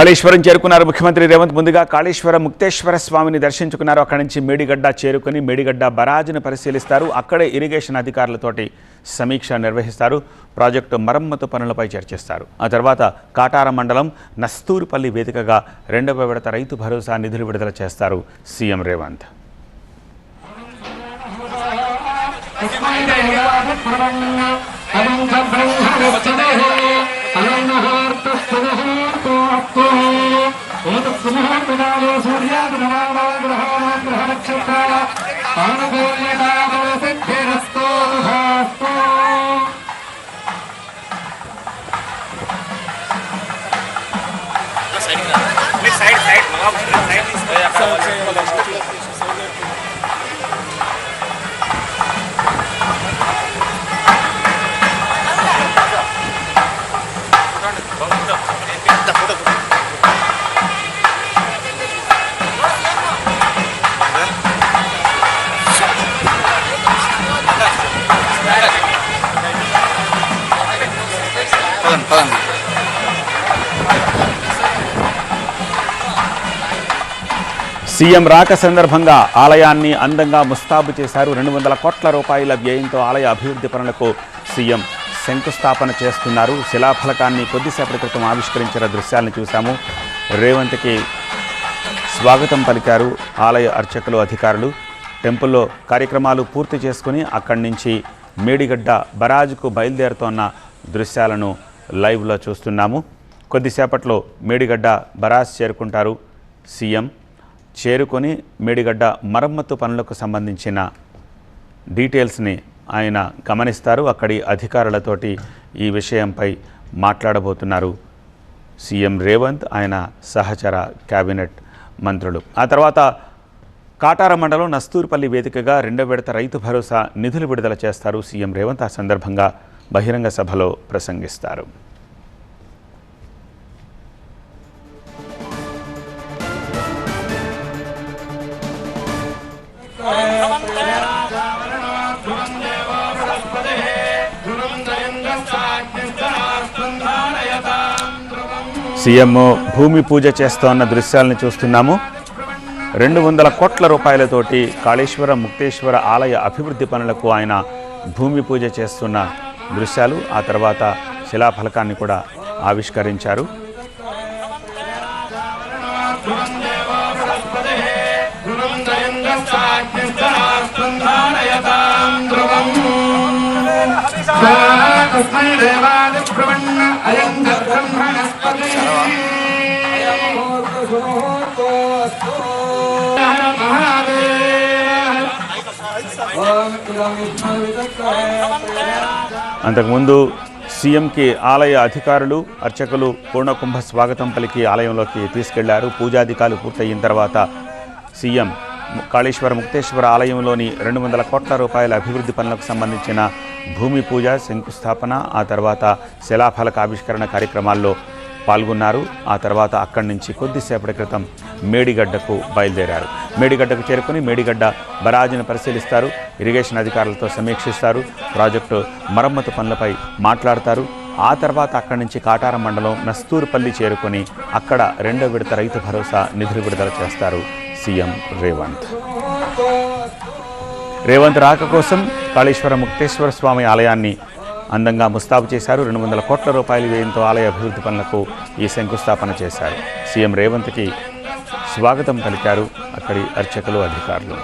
కాళేశ్వరం చేరుకున్నారు ముఖ్యమంత్రి రేవంత్. ముందుగా కాళేశ్వర ముక్తేశ్వర స్వామిని దర్శించుకున్నారు. అక్కడి నుంచి మేడిగడ్డ చేరుకుని మేడిగడ్డ బరాజును పరిశీలిస్తారు. అక్కడే ఇరిగేషన్ అధికారులతోటి సమీక్ష నిర్వహిస్తారు. ప్రాజెక్టు మరమ్మతు పనులపై చర్చిస్తారు. ఆ తర్వాత కాటార మండలం నస్తూరుపల్లి వేదికగా 2వ విడత రైతు భరోసా నిధులు విడుదల చేస్తారు సీఎం రేవంత్. సీఎం రాక సందర్భంగా ఆలయాన్ని అందంగా ముస్తాబు చేశారు. 200 కోట్ల రూపాయల వ్యయంతో ఆలయ అభివృద్ధి పనులకు సీఎం శంకుస్థాపన చేస్తున్నారు. శిలాఫలకాన్ని కొద్దిసేపటి క్రితం ఆవిష్కరించిన దృశ్యాలను చూశాము. రేవంత్కి స్వాగతం పలికారు ఆలయ అర్చకులు, అధికారులు. టెంపుల్లో కార్యక్రమాలు పూర్తి చేసుకుని అక్కడి నుంచి మేడిగడ్డ బరాజుకు బయలుదేరుతోన్న దృశ్యాలను లైవ్లో చూస్తున్నాము. కొద్దిసేపట్లో మేడిగడ్డ బరాజ్ చేరుకుంటారు సీఎం. చేరుకొని మేడిగడ్డ మరమ్మతు పనులకు సంబంధించిన డీటెయిల్స్ని ఆయన గమనిస్తారు. అక్కడి అధికారులతోటి ఈ విషయంపై మాట్లాడబోతున్నారు సీఎం రేవంత్, ఆయన సహచర కేబినెట్ మంత్రులు. ఆ తర్వాత కాటార మండలం నస్తూరుపల్లి వేదికగా 2వ విడత రైతు భరోసా నిధులు విడుదల చేస్తారు సీఎం రేవంత్. ఆ సందర్భంగా బహిరంగ సభలో ప్రసంగిస్తారు. సీఎం భూమి పూజ చేస్తోన్న దృశ్యాలను చూస్తున్నాము. 200 కోట్ల రూపాయలతోటి కాళేశ్వర ముక్తేశ్వర ఆలయ అభివృద్ధి పనులకు ఆయన భూమి పూజ చేస్తున్న దృశ్యాలు. ఆ తర్వాత శిలాఫలకాన్ని కూడా ఆవిష్కరించారు. అంతకుముందు సీఎంకి ఆలయ అధికారులు, అర్చకులు పూర్ణకుంభ స్వాగతం పలికి ఆలయంలోకి తీసుకెళ్లారు. పూజాధికారులు పూర్తయిన తర్వాత సీఎం కాళేశ్వర ముక్తేశ్వర ఆలయంలోని 200 కోట్ల రూపాయల అభివృద్ధి పనులకు సంబంధించిన భూమి పూజ, శంకుస్థాపన, ఆ తర్వాత శిలాఫలక ఆవిష్కరణ కార్యక్రమాల్లో పాల్గొన్నారు. ఆ తర్వాత అక్కడి నుంచి కొద్దిసేపటి క్రితం మేడిగడ్డకు బయలుదేరారు. మేడిగడ్డకు చేరుకుని మేడిగడ్డ బరాజును పరిశీలిస్తారు. ఇరిగేషన్ అధికారులతో సమీక్షిస్తారు. ప్రాజెక్టు మరమ్మతు పనులపై మాట్లాడతారు. ఆ తర్వాత అక్కడి నుంచి కాటార మండలం నస్తూరుపల్లి చేరుకొని అక్కడ 2వ విడత రైతు భరోసా నిధులు విడుదల చేస్తారు సీఎం రేవంత్. రేవంత్ రాక కోసం కాళేశ్వర ముక్తేశ్వర స్వామి ఆలయాన్ని అందంగా ముస్తాబు చేశారు. 200 కోట్ల రూపాయల వ్యయంతో ఆలయ అభివృద్ధి పనులకు ఈ శంకుస్థాపన చేశారు. సీఎం రేవంత్కి స్వాగతం పలికారు అక్కడి అర్చకులు, అధికారులు.